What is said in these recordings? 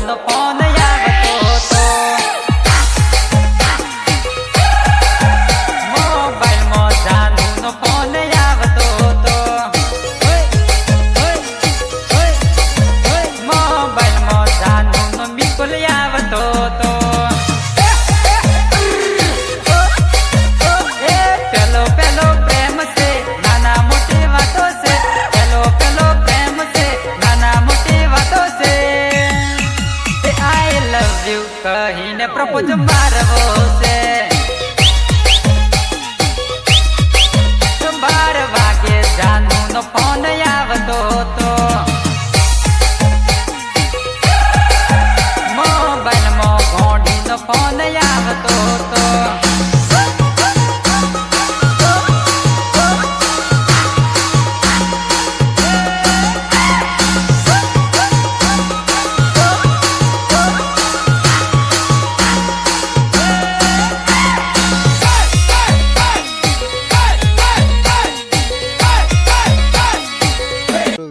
નો phone આવતો તો મોબાઈલમાં જાનુનો ફોન આવતો તો મોબાઈલમાં જાનુનો બિલકુલ આવતો તો પેલો પેલો પ્રેમ છે નાના મોટી વાતો છે પેલો પેલો પ્રેમ છે નાના મોટી વાતો છે આઈ લવ યુ કહીને પ્રપોઝ મારવો છે 12 વાગે જાનુનો ફોન આવતો તો મોબાઈલમાં ઘોડીનો ફોન આવતો તો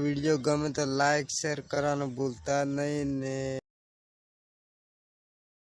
वीडियो गमे तो लाइक शेयर कराना भूलता नहीं ने।